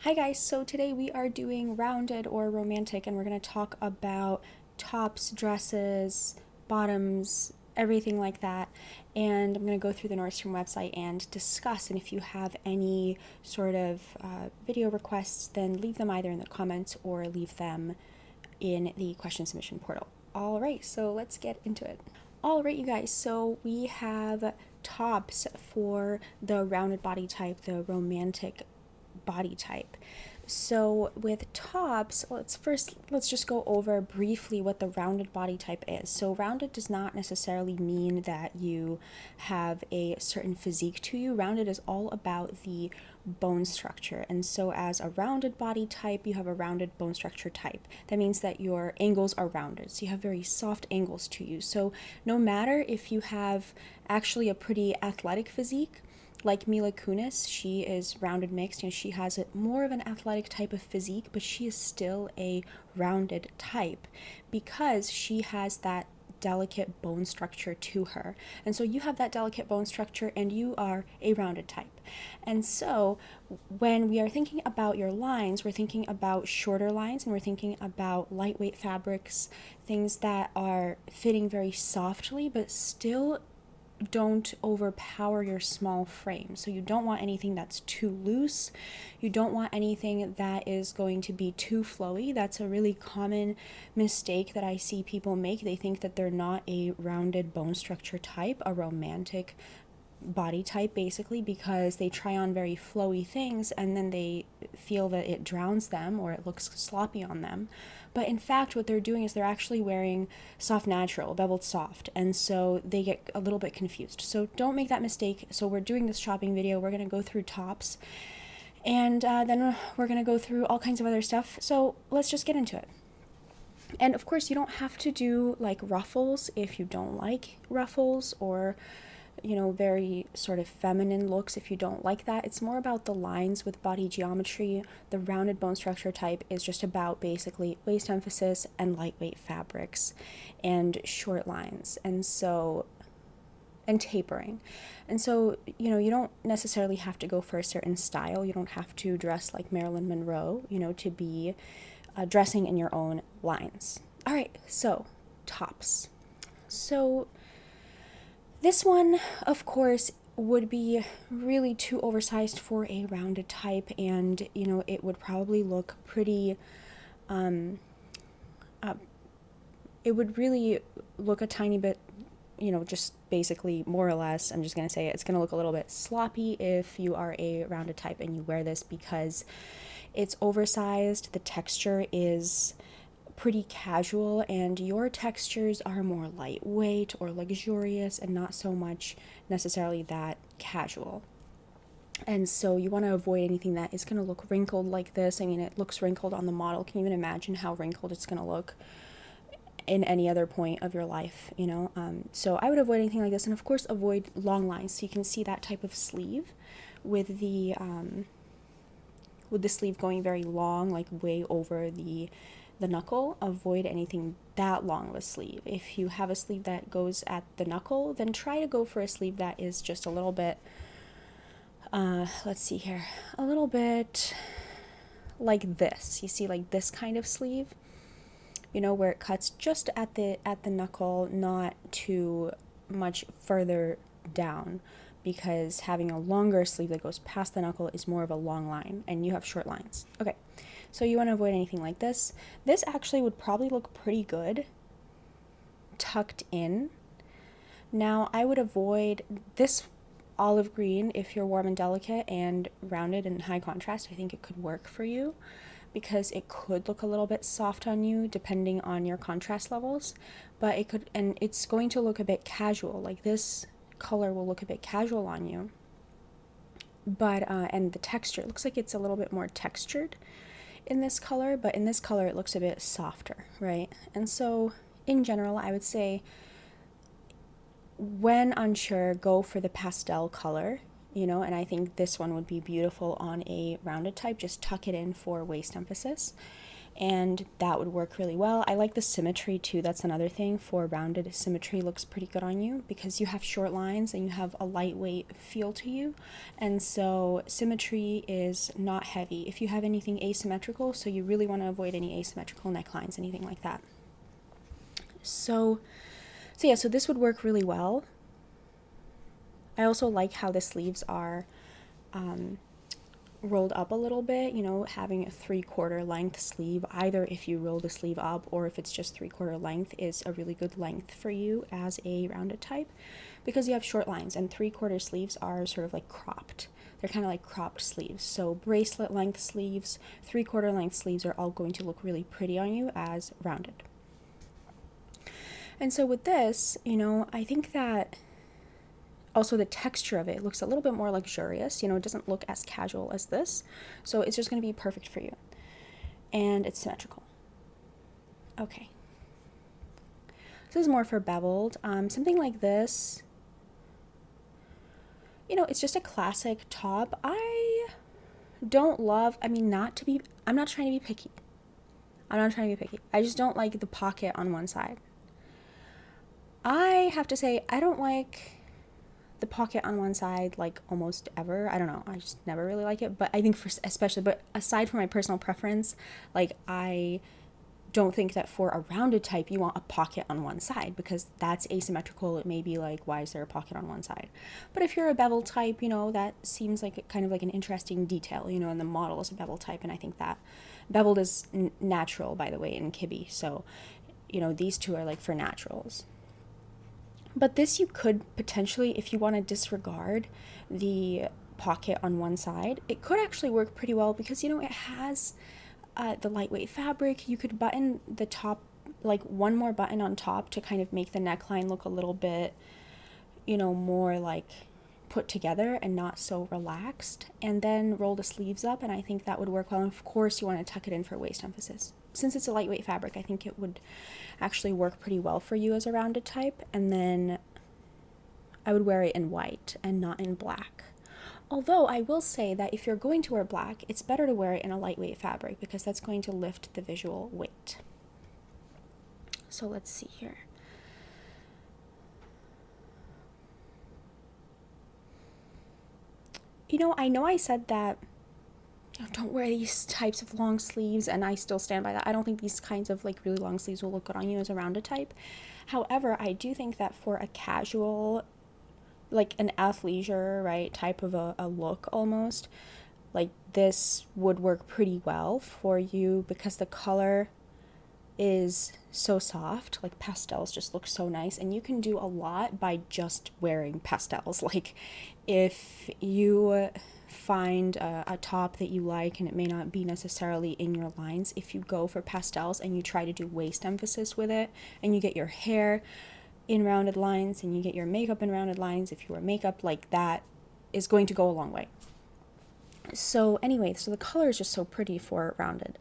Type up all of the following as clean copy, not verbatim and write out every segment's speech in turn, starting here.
Hi guys, so today we are doing rounded or romantic, and we're going to talk about tops, dresses, bottoms, everything like that. And I'm going to go through the Nordstrom website and discuss. And if you have any sort of video requests, then leave them either in the comments or leave them in the question submission portal. All right, so let's get into it. All right, you guys, so we have tops for the rounded body type, the romantic body type. So with tops, let's just go over briefly what the rounded body type is. So rounded does not necessarily mean that you have a certain physique to you. Rounded is all about the bone structure. And so as a rounded body type, you have a rounded bone structure type. That means that your angles are rounded. So you have very soft angles to you. So no matter if you have actually a pretty athletic physique, like Mila Kunis, she is rounded mixed. She has more of an athletic type of physique, but she is still a rounded type because she has that delicate bone structure to her. And so you have that delicate bone structure and you are a rounded type. And so when we are thinking about your lines, we're thinking about shorter lines and we're thinking about lightweight fabrics, things that are fitting very softly but still don't overpower your small frame. So you don't want anything that's too loose. You don't want anything that is going to be too flowy. That's a really common mistake that I see people make. They think that they're not a rounded bone structure type, a romantic body type, basically, because they try on very flowy things and then they feel that it drowns them or it looks sloppy on them. But in fact, what they're doing is they're actually wearing soft natural, beveled soft, and so they get a little bit confused. So don't make that mistake. So we're doing this shopping video. We're going to go through tops, and then we're going to go through all kinds of other stuff. So let's just get into it. And of course, you don't have to do like ruffles if you don't like ruffles, or very sort of feminine looks if you don't like that. It's more about the lines with body geometry. The rounded bone structure type is just about basically waist emphasis and lightweight fabrics and short lines. And tapering. And so, you don't necessarily have to go for a certain style. You don't have to dress like Marilyn Monroe, to be dressing in your own lines. All right, so tops. So this one, of course, would be really too oversized for a rounded type, and it would probably look pretty. It would really look a tiny bit, just basically more or less. I'm just gonna say it's gonna look a little bit sloppy if you are a rounded type and you wear this because it's oversized. The texture is pretty casual and your textures are more lightweight or luxurious and not so much necessarily that casual. And so you want to avoid anything that is going to look wrinkled like this. I mean, it looks wrinkled on the model. Can you even imagine how wrinkled it's going to look in any other point of your life? So I would avoid anything like this, and of course avoid long lines. So you can see that type of sleeve with the sleeve going very long, like way over the knuckle. Avoid anything that long of a sleeve. If you have a sleeve that goes at the knuckle, then try to go for a sleeve that is just a little bit, let's see here, a little bit like this. You see, like this kind of sleeve, where it cuts just at the knuckle, not too much further down, because having a longer sleeve that goes past the knuckle is more of a long line and you have short lines. Okay, so you want to avoid anything like this. This actually would probably look pretty good tucked in. Now, I would avoid this olive green if you're warm and delicate and rounded and high contrast. I think it could work for you because it could look a little bit soft on you depending on your contrast levels, but it could, and it's going to look a bit casual. Like this color will look a bit casual on you, but and the texture, it looks like it's a little bit more textured in this color, but in this color it looks a bit softer, right? And so in general, I would say when unsure, go for the pastel color, and I think this one would be beautiful on a rounded type. Just tuck it in for waist emphasis. and that would work really well. I like the symmetry too. That's another thing. For rounded, symmetry looks pretty good on you because you have short lines and you have a lightweight feel to you, and so symmetry is not heavy. If you have anything asymmetrical, so you really want to avoid any asymmetrical necklines, anything like that. So yeah, so this would work really well. I also like how the sleeves are rolled up a little bit, you know, having a 3/4 length sleeve, either if you roll the sleeve up or if it's just 3/4 length, is a really good length for you as a rounded type because you have short lines, and 3/4 sleeves are sort of like cropped. They're kind of like cropped sleeves. So bracelet length sleeves, 3/4 length sleeves are all going to look really pretty on you as rounded. And so with this, you know, I think that also the texture of it looks a little bit more luxurious. You know, it doesn't look as casual as this. So it's just going to be perfect for you. And it's symmetrical. Okay. This is more for beveled. Something like this, you know, it's just a classic top. I don't love, I'm not trying to be picky. I just don't like the pocket on one side. I have to say, I don't like the pocket on one side like almost ever. I don't know, I just never really like it. But I think but aside from my personal preference, like I don't think that for a rounded type you want a pocket on one side because that's asymmetrical. It may be like, why is there a pocket on one side? But if you're a bevel type, you know, that seems like kind of like an interesting detail, you know, and the model is a bevel type, and I think that beveled is natural, by the way, in Kibbe. So, you know, these two are like for naturals. But this you could potentially, if you want to disregard the pocket on one side, it could actually work pretty well because, you know, it has the lightweight fabric. You could button the top, like one more button on top to kind of make the neckline look a little bit, you know, more like put together and not so relaxed, and then roll the sleeves up, and I think that would work well. And of course you want to tuck it in for waist emphasis. Since it's a lightweight fabric, I think it would actually work pretty well for you as a rounded type. And then I would wear it in white and not in black. Although I will say that if you're going to wear black, it's better to wear it in a lightweight fabric because that's going to lift the visual weight. So let's see here. You know I said that don't wear these types of long sleeves, and I still stand by that. I don't think these kinds of like really long sleeves will look good on you as a rounded type. However, I do think that for a casual, like an athleisure, right, type of a look almost, like this would work pretty well for you because the color is so soft. Like pastels just look so nice, and you can do a lot by just wearing pastels. Like if you find a top that you like and it may not be necessarily in your lines, if you go for pastels and you try to do waist emphasis with it, and you get your hair in rounded lines and you get your makeup in rounded lines, if you wear makeup, like that is going to go a long way. So anyway, so the color is just so pretty for rounded.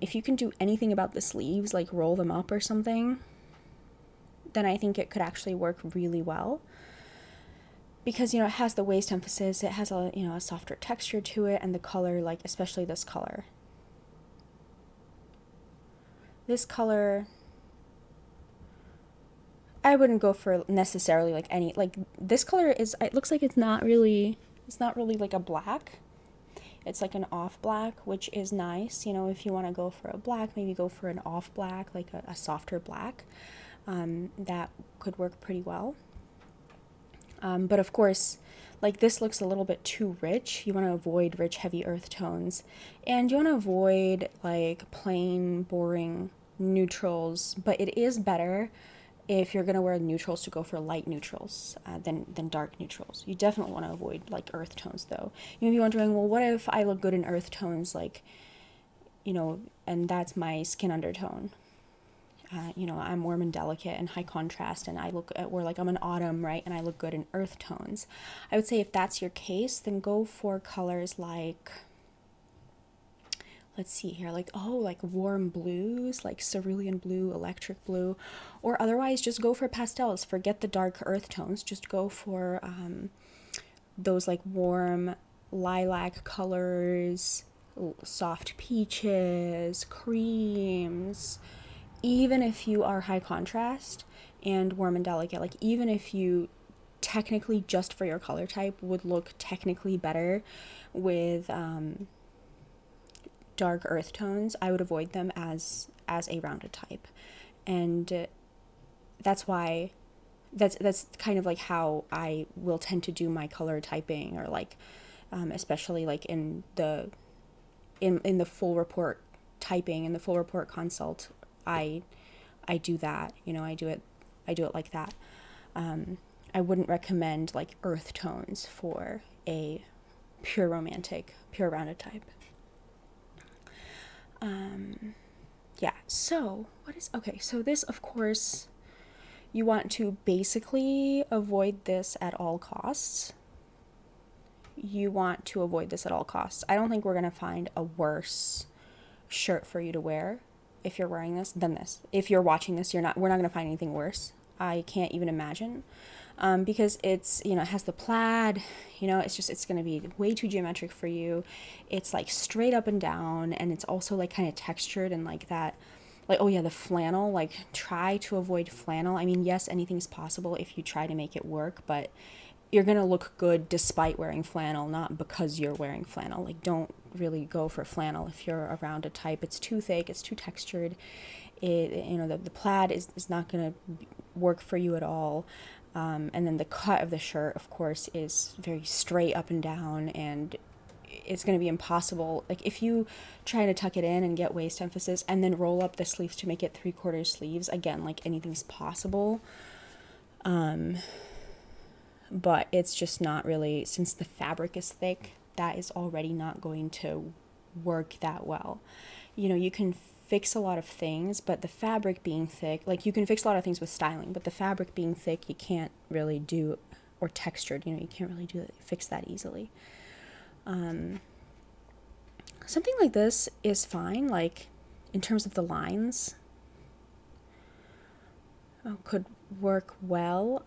If you can do anything about the sleeves, like roll them up or something, then I think it could actually work really well. Because, you know, it has the waist emphasis, it has a, you know, a softer texture to it, and the color, like especially this color. This color, I wouldn't go for necessarily like any, like this color is, it looks like it's not really like a black. It's like an off black, which is nice. You know, if you want to go for a black, maybe go for an off black, like a softer black. That could work pretty well. But of course, like this looks a little bit too rich. You want to avoid rich, heavy earth tones. And you want to avoid like plain, boring neutrals. But it is better if you're going to wear neutrals to go for light neutrals than dark neutrals. You definitely want to avoid like earth tones though. You may be wondering, well, what if I look good in earth tones, like, you know, and that's my skin undertone. You know, I'm warm and delicate and high contrast, and I look at where like I'm an autumn, right? And I look good in earth tones. I would say if that's your case, then go for colors like, let's see here, like, like warm blues, like cerulean blue, electric blue, or otherwise just go for pastels. Forget the dark earth tones. Just go for those like warm lilac colors, soft peaches, creams, even if you are high contrast and warm and delicate, like even if you technically just for your color type would look technically better with dark earth tones, I would avoid them as a rounded type. And that's kind of like how I will tend to do my color typing, or like especially like in the full report typing, in the full report consult, I do that, I do it like that. I wouldn't recommend like earth tones for a pure romantic, pure rounded type. Yeah, so so this, of course, you want to basically avoid this at all costs. You want to avoid this at all costs. I don't think we're going to find a worse shirt for you to wear if you're wearing this than this. If you're watching this, we're not going to find anything worse. I can't even imagine. Because it's, it has the plaid, it's going to be way too geometric for you. It's like straight up and down, and it's also like kind of textured and like that, like, oh yeah, the flannel, like try to avoid flannel. I mean, yes, anything's possible if you try to make it work, but you're going to look good despite wearing flannel, not because you're wearing flannel. Like, don't really go for flannel if you're a rounded type. It's too thick, it's too textured. The plaid is not going to work for you at all. And then the cut of the shirt, of course, is very straight up and down, and it's going to be impossible. Like, if you try to tuck it in and get waist emphasis and then roll up the sleeves to make it 3/4 sleeves, again, like, anything's possible. But it's just not really, since the fabric is thick, that is already not going to work that well. You can fix a lot of things, but the fabric being thick, like, you can fix a lot of things with styling, but the fabric being thick, you can't really do, or textured, you can't really fix that easily. Something like this is fine, like, in terms of the lines, could work well.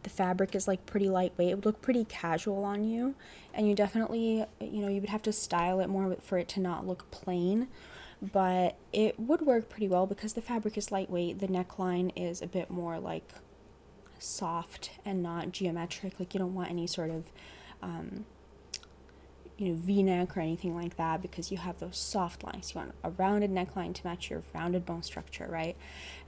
The fabric is like pretty lightweight. It would look pretty casual on you, and you definitely, you would have to style it more for it to not look plain, but it would work pretty well because the fabric is lightweight. The neckline is a bit more like soft and not geometric. Like, you don't want any sort of V-neck or anything like that, because you have those soft lines. You want a rounded neckline to match your rounded bone structure, right?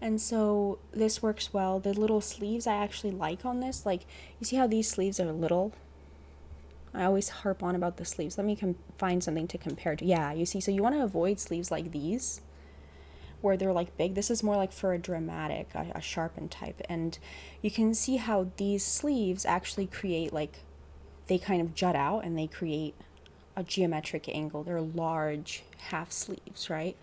And so this works well. The little sleeves I actually like on this. Like, you see how these sleeves are little? I always harp on about the sleeves. Let me find something to compare to. Yeah, you see, so you want to avoid sleeves like these, where they're like big. This is more like for a dramatic, a sharpened type. And you can see how these sleeves actually create, like, they kind of jut out and they create a geometric angle. They're large half sleeves, right?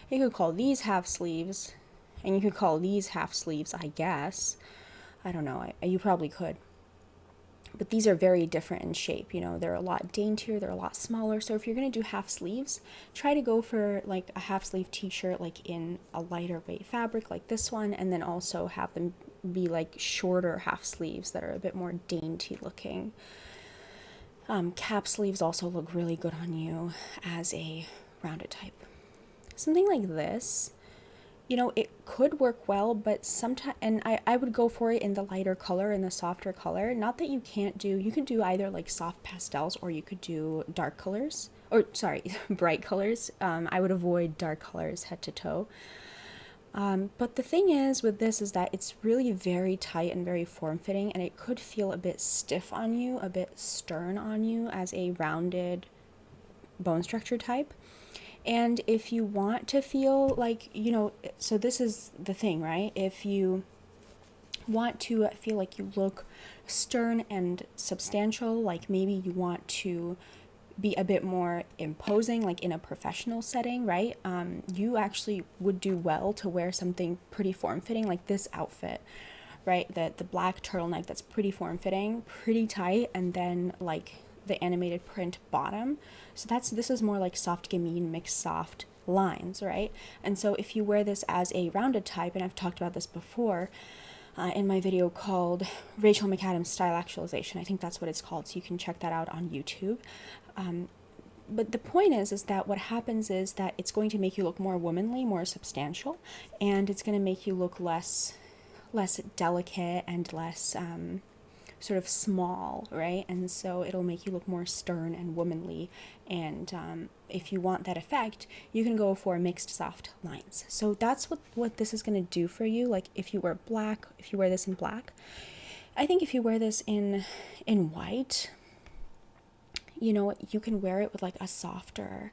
You could call these half sleeves, and you could call these half sleeves, I guess. I don't know, you probably could. But these are very different in shape, they're a lot daintier, they're a lot smaller. So if you're going to do half sleeves, try to go for like a half sleeve t-shirt, like in a lighter weight fabric like this one, and then also have them be like shorter half sleeves that are a bit more dainty looking. Cap sleeves also look really good on you as a rounded type. Something like this, it could work well, but sometimes, and I would go for it in the lighter color, in the softer color. Not that you can't do, you could do either like soft pastels, or you could do dark colors, or sorry, bright colors. I would avoid dark colors head to toe. But the thing is with this is that it's really very tight and very form-fitting, and it could feel a bit stiff on you, a bit stern on you as a rounded bone structure type. And if you want to feel like, so this is the thing, right? If you want to feel like you look stern and substantial, like maybe you want to be a bit more imposing, like in a professional setting, right? You actually would do well to wear something pretty form-fitting, like this outfit, right? The black turtleneck that's pretty form-fitting, pretty tight, and then like the animated print bottom. So this is more like soft gamine mixed soft lines, right? And so if you wear this as a rounded type, and I've talked about this before, in my video called Rachel McAdams Style Actualization. I think that's what it's called, so you can check that out on YouTube. but the point is that what happens is that it's going to make you look more womanly, more substantial, and it's going to make you look less delicate and less sort of small, right? And so it'll make you look more stern and womanly. And if you want that effect, you can go for mixed soft lines. So that's what this is going to do for you. Like if you wear black, if you wear this in black, I think if you wear this in white, you know, you can wear it with like a softer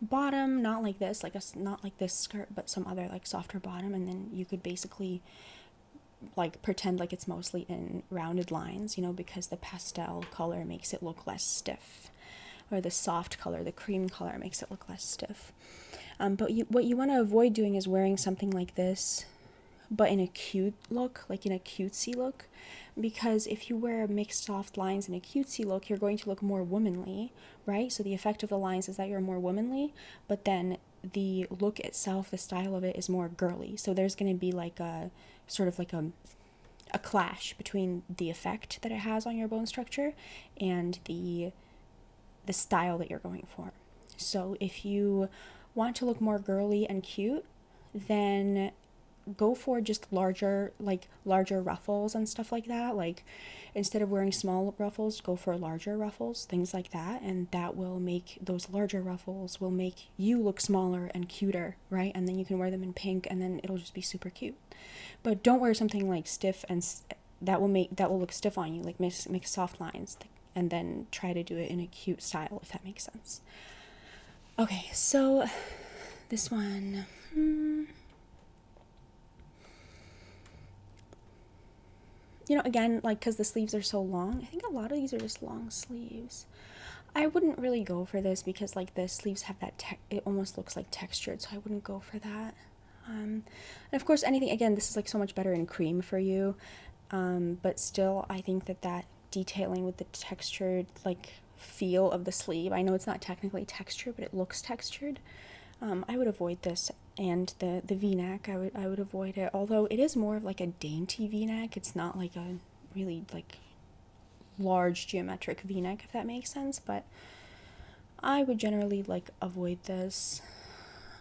bottom, not like this, not like this skirt, but some other like softer bottom, and then you could basically like pretend like it's mostly in rounded lines, you know, because the pastel color makes it look less stiff, or the soft color, the cream color, makes it look less stiff. But what you want to avoid doing is wearing something like this, but in a cute look, like in a cutesy look, because if you wear mixed soft lines in a cutesy look, you're going to look more womanly, right? So the effect of the lines is that you're more womanly, but then the look itself, the style of it, is more girly. So there's going to be like a sort of like a clash between the effect that it has on your bone structure and the style that you're going for. So if you want to look more girly and cute, then go for just larger ruffles and stuff like that. Like instead of wearing small ruffles, go for larger ruffles, things like that, and that will make those larger ruffles will make you look smaller and cuter, right? And then you can wear them in pink, and then it'll just be super cute. But don't wear something like stiff, and that will look stiff on you, like make soft lines, and then try to do it in a cute style, if that makes sense. Okay, so this one, you know, again, like, because the sleeves are so long, I think a lot of these are just long sleeves. I wouldn't really go for this because, like, the sleeves have that, it almost looks like textured, so I wouldn't go for that. And of course, anything, again, this is, like, so much better in cream for you, but still, I think that detailing with the textured, like, feel of the sleeve, I know it's not technically textured, but it looks textured, I would avoid this. And the v-neck, I would avoid it, although it is more of like a dainty v-neck. It's not like a really like large geometric v-neck, if that makes sense, but I would generally like avoid this.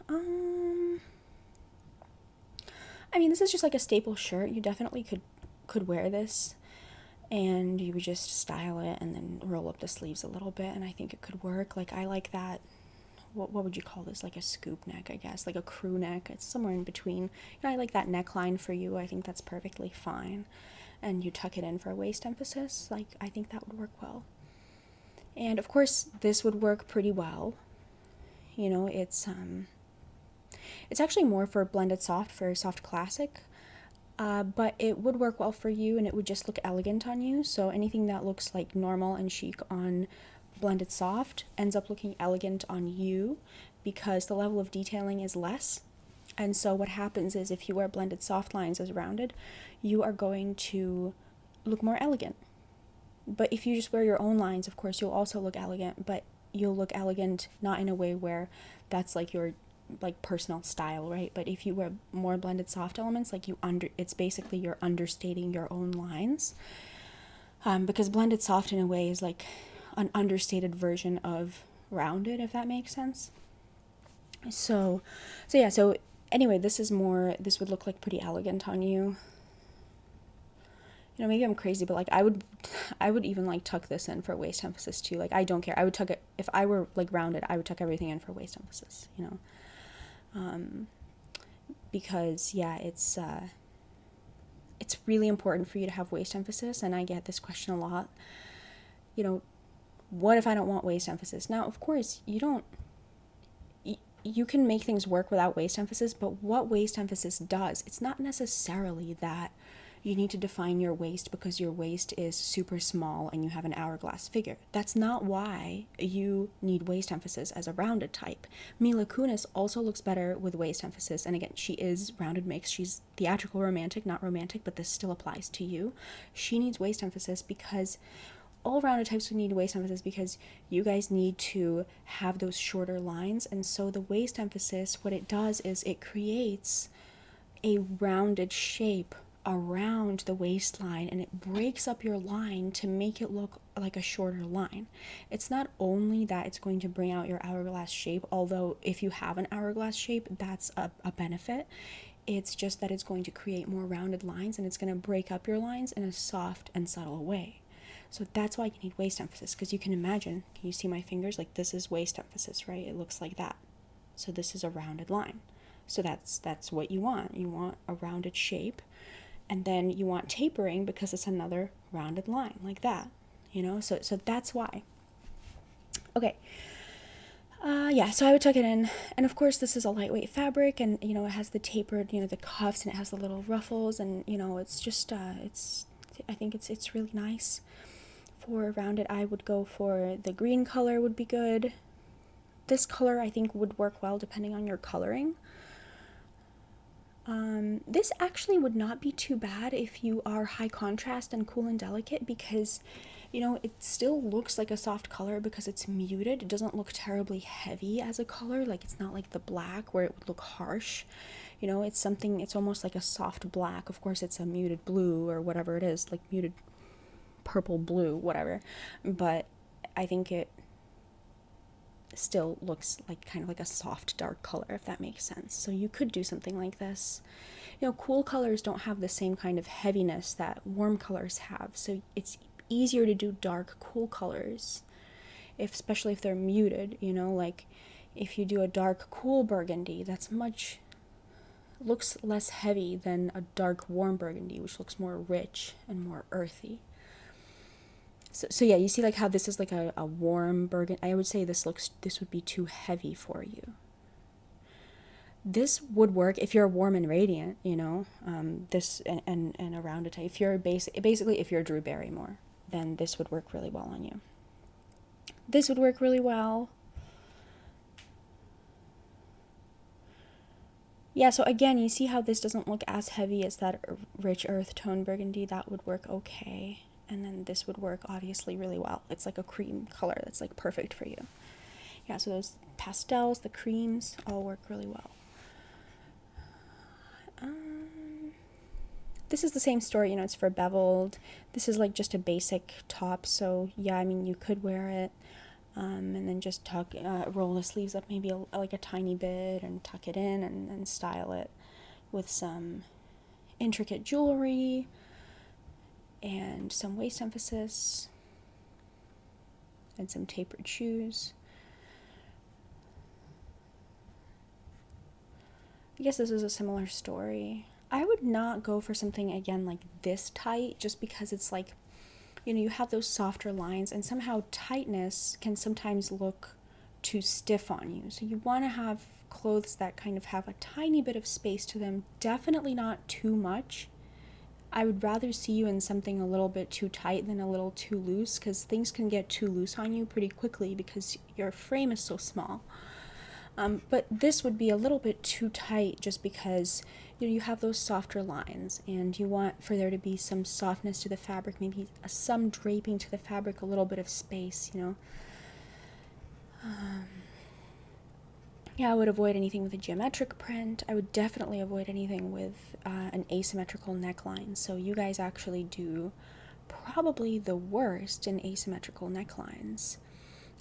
I mean, this is just like a staple shirt. You definitely could wear this, and you would just style it and then roll up the sleeves a little bit, and I think it could work. Like, I like that. What would you call this? Like a scoop neck, I guess, like a crew neck. It's somewhere in between. You know, I like that neckline for you. I think that's perfectly fine. And you tuck it in for waist emphasis. Like, I think that would work well. And of course, this would work pretty well. You know, it's actually more for blended soft, for soft classic. But it would work well for you, and it would just look elegant on you. So anything that looks like normal and chic on blended soft ends up looking elegant on you because the level of detailing is less. And so what happens is, if you wear blended soft lines as rounded, you are going to look more elegant. But if you just wear your own lines, of course, you'll also look elegant, but you'll look elegant not in a way where that's like your like personal style, right? But if you wear more blended soft elements, like it's basically you're understating your own lines, because blended soft in a way is like an understated version of rounded, if that makes sense. So anyway, this would look like pretty elegant on you. You know, maybe I'm crazy, but like I would even like tuck this in for waist emphasis too. Like, I don't care. I would tuck it, if I were like rounded, I would tuck everything in for waist emphasis, you know. Because yeah, it's really important for you to have waist emphasis, and I get this question a lot. You know, what if I don't want waist emphasis? Now, of course, you can make things work without waist emphasis, but what waist emphasis does, it's not necessarily that you need to define your waist because your waist is super small and you have an hourglass figure. That's not why you need waist emphasis as a rounded type. Mila Kunis also looks better with waist emphasis, and again, she is rounded mix. She's theatrical romantic, not romantic, but this still applies to you. She needs waist emphasis because all rounded types would need waist emphasis because you guys need to have those shorter lines. And so the waist emphasis, what it does is it creates a rounded shape around the waistline and it breaks up your line to make it look like a shorter line. It's not only that it's going to bring out your hourglass shape, although if you have an hourglass shape, that's a benefit. It's just that it's going to create more rounded lines and it's going to break up your lines in a soft and subtle way. So that's why you need waist emphasis, because you can imagine, can you see my fingers? Like, this is waist emphasis, right? It looks like that. So this is a rounded line. So that's what you want. You want a rounded shape. And then you want tapering because it's another rounded line like that, you know? So that's why. Okay. Yeah, so I would tuck it in. And of course, this is a lightweight fabric, and, you know, it has the tapered, you know, the cuffs, and it has the little ruffles, and, you know, it's just, I think it's really nice. For rounded, I would go for the green color would be good. This color, I think, would work well depending on your coloring. This actually would not be too bad if you are high contrast and cool and delicate, because, you know, it still looks like a soft color because it's muted. It doesn't look terribly heavy as a color. Like, it's not like the black where it would look harsh. You know, it's almost like a soft black. Of course, it's a muted blue or whatever it is, like muted purple, blue, whatever. But I think it still looks like kind of like a soft dark color, if that makes sense. So you could do something like this. You know, cool colors don't have the same kind of heaviness that warm colors have, so it's easier to do dark cool colors, especially if they're muted. You know, like if you do a dark cool burgundy, looks less heavy than a dark warm burgundy, which looks more rich and more earthy. So yeah, you see like how this is like a warm burgundy. I would say this would be too heavy for you. This would work if you're warm and radiant, you know, this and around a type. If you're basically if you're Drew Barrymore, then this would work really well on you. This would work really well. Yeah, so again, you see how this doesn't look as heavy as that rich earth tone burgundy. That would work okay. And then this would work obviously really well. It's like a cream color that's like perfect for you. Yeah, so those pastels, the creams, all work really well. This is the same story, you know, it's for beveled. This is like just a basic top, so yeah, I mean, you could wear it. And then just roll the sleeves up maybe like a tiny bit and tuck it in and style it with some intricate jewelry and some waist emphasis and some tapered shoes. I guess this is a similar story. I would not go for something again like this tight, just because it's like, you know, you have those softer lines, and somehow tightness can sometimes look too stiff on you. So you want to have clothes that kind of have a tiny bit of space to them, definitely not too much. I would rather see you in something a little bit too tight than a little too loose, because things can get too loose on you pretty quickly because your frame is so small. But this would be a little bit too tight just because, you know, you have those softer lines and you want for there to be some softness to the fabric, maybe some draping to the fabric, a little bit of space, you know. Yeah, I would avoid anything with a geometric print. I would definitely avoid anything with an asymmetrical neckline. So you guys actually do probably the worst in asymmetrical necklines.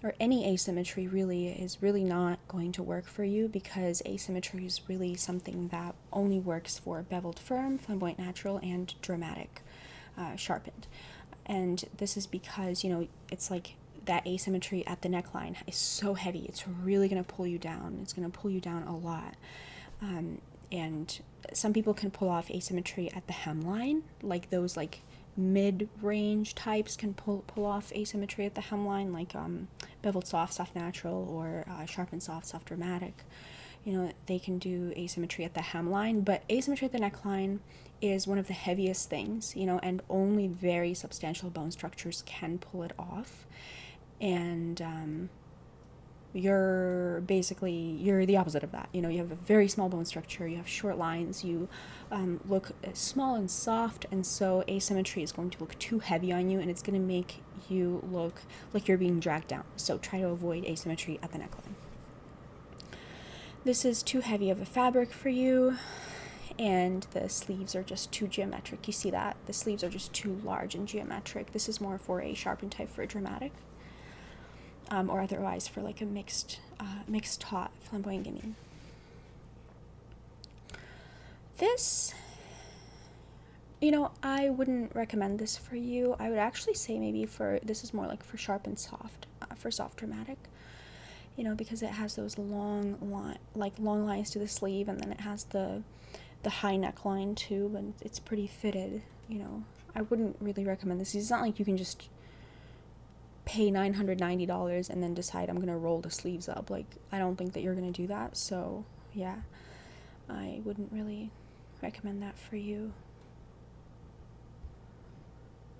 Or any asymmetry really is really not going to work for you, because asymmetry is really something that only works for beveled firm, flamboyant natural, and dramatic sharpened. And this is because, you know, it's like that asymmetry at the neckline is so heavy, it's really going to pull you down. It's going to pull you down a lot. And some people can pull off asymmetry at the hemline, like those like mid-range types can pull off asymmetry at the hemline, like beveled soft natural, or sharpened soft dramatic. You know, they can do asymmetry at the hemline, but asymmetry at the neckline is one of the heaviest things, you know, and only very substantial bone structures can pull it off. And you're the opposite of that. You know, you have a very small bone structure, you have short lines, you look small and soft, and so asymmetry is going to look too heavy on you, and it's going to make you look like you're being dragged down. So try to avoid asymmetry at the neckline. This is too heavy of a fabric for you, and the sleeves are just too geometric. You see that? The sleeves are just too large and geometric. This is more for a sharpened type for a dramatic, or otherwise for like a mixed taut flamboyant guinea. This, I wouldn't recommend this for you. I would actually say maybe this is more like for sharp and soft, for soft dramatic, because it has those long lines to the sleeve, and then it has the high neckline too, and it's pretty fitted. I wouldn't really recommend this. It's not like you can just pay $990 and then decide I'm gonna roll the sleeves up. Like, I don't think that you're gonna do that. So yeah, I wouldn't really recommend that for you.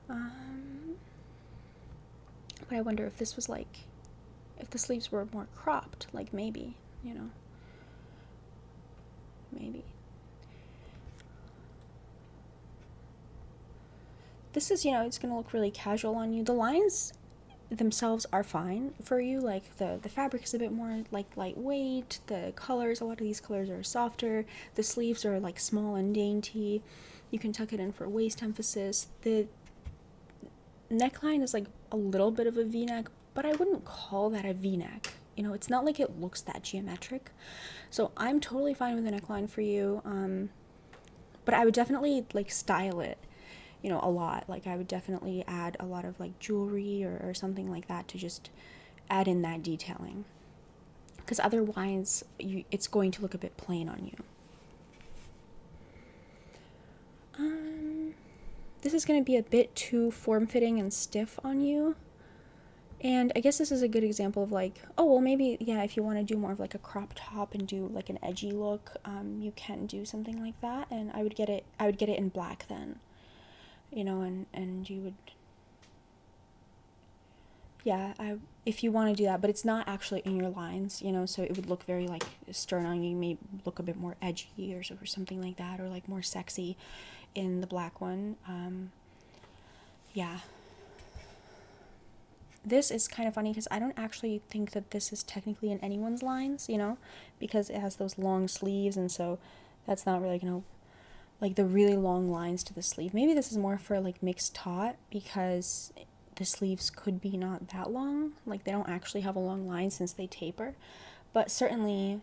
But I wonder if this was like, if the sleeves were more cropped, like maybe, maybe. This is, it's going to look really casual on you. The lines themselves are fine for you. Like the fabric is a bit more like lightweight. The colors, a lot of these colors are softer. The sleeves are like small and dainty. You can tuck it in for waist emphasis. The neckline is like a little bit of a V-neck, but I wouldn't call that a V-neck. It's not like it looks that geometric. So I'm totally fine with the neckline for you. But I would definitely like style it, a lot. Like I would definitely add a lot of like jewelry or something like that to just add in that detailing. Because otherwise it's going to look a bit plain on you. This is going to be a bit too form-fitting and stiff on you. And I guess this is a good example of like, oh, well, maybe, yeah, if you want to do more of like a crop top and do like an edgy look, you can do something like that. And I would get it in black then, and you would, yeah, if you want to do that, but it's not actually in your lines, so it would look very like stern on you. You may look a bit more edgy or something like that, or like more sexy in the black one. Yeah. This is kind of funny because I don't actually think that this is technically in anyone's lines, because it has those long sleeves, and so that's not really, like the really long lines to the sleeve. Maybe this is more for like mixed taut, because the sleeves could be not that long. Like they don't actually have a long line since they taper. But certainly,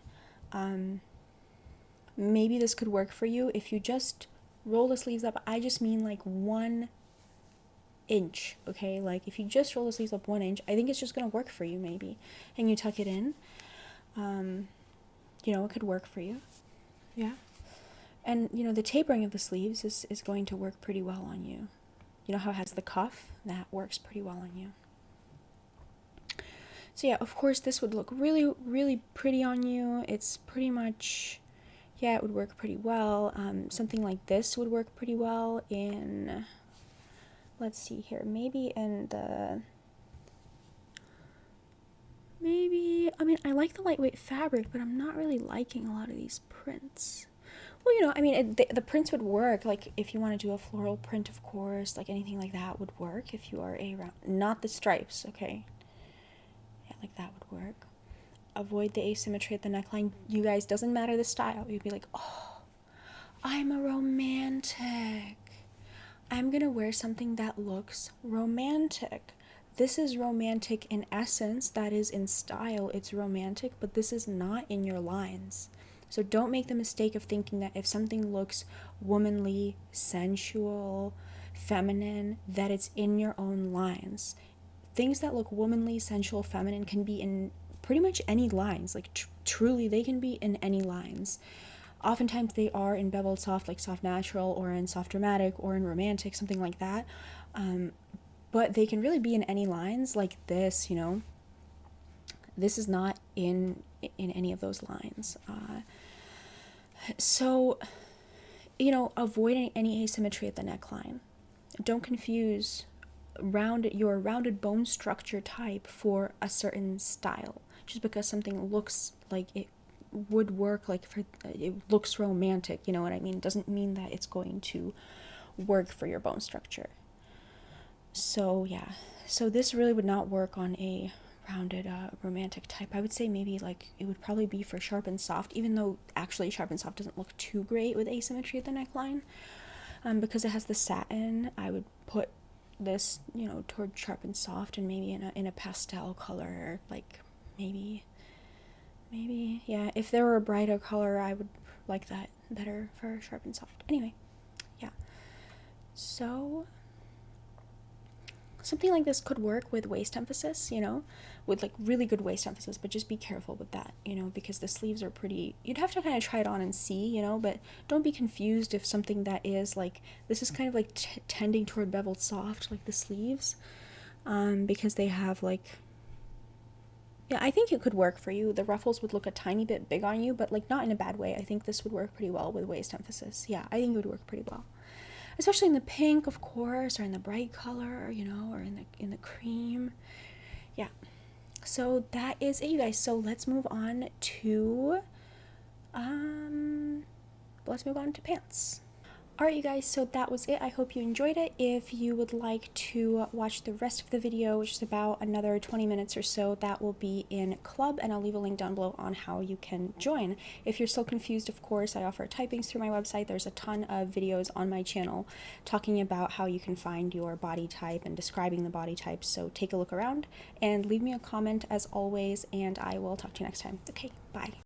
maybe this could work for you if you just roll the sleeves up. I just mean like 1 inch, okay? Like if you just roll the sleeves up 1 inch, I think it's just gonna work for you maybe. And you tuck it in, it could work for you. Yeah. And the tapering of the sleeves is going to work pretty well on you. You know how it has the cuff? That works pretty well on you. So yeah, of course this would look really, really pretty on you. It's pretty much, yeah, it would work pretty well. Something like this would work pretty well in, let's see here, maybe in the, I mean, I like the lightweight fabric, but I'm not really liking a lot of these prints. Well, the prints would work, like, if you want to do a floral print, of course, like, anything like that would work if you are not the stripes, okay? Yeah, like, that would work. Avoid the asymmetry at the neckline. You guys, doesn't matter the style. You'd be like, oh, I'm a romantic. I'm gonna wear something that looks romantic. This is romantic in essence, that is in style, it's romantic, but this is not in your lines. So don't make the mistake of thinking that if something looks womanly, sensual, feminine, that it's in your own lines. Things that look womanly, sensual, feminine can be in pretty much any lines. Like truly, they can be in any lines. Oftentimes they are in beveled soft, like soft natural, or in soft dramatic, or in romantic, something like that. But they can really be in any lines, like this, This is not in any of those lines. So, avoid any asymmetry at the neckline. Don't confuse your rounded bone structure type for a certain style. Just because something looks like it would work, like it looks romantic, you know what I mean? Doesn't mean that it's going to work for your bone structure. So yeah, so this really would not work on a rounded romantic type. I would say maybe like it would probably be for Sharp and Soft, even though actually Sharp and Soft doesn't look too great with asymmetry at the neckline. Because it has the satin, I would put this, you know, toward Sharp and Soft, and maybe in a pastel color, like maybe yeah. If there were a brighter color, I would like that better for Sharp and Soft. Anyway, yeah. So something like this could work with waist emphasis, you know, with like really good waist emphasis, but just be careful with that, you know, because the sleeves are pretty, you'd have to kind of try it on and see, you know, but don't be confused if something that is like, this is kind of like tending toward beveled soft, like the sleeves, because they have like, yeah, I think it could work for you. The ruffles would look a tiny bit big on you, but like not in a bad way. I think this would work pretty well with waist emphasis. Yeah, I think it would work pretty well, especially in the pink, of course, or in the bright color, you know, or in the cream. Yeah. So that is it, you guys. So let's move on to pants. Alright, you guys, so that was it. I hope you enjoyed it. If you would like to watch the rest of the video, which is about another 20 minutes or so, that will be in Club, and I'll leave a link down below on how you can join. If you're still confused, of course, I offer typings through my website. There's a ton of videos on my channel talking about how you can find your body type and describing the body type, so take a look around and leave me a comment as always, and I will talk to you next time. Okay, bye.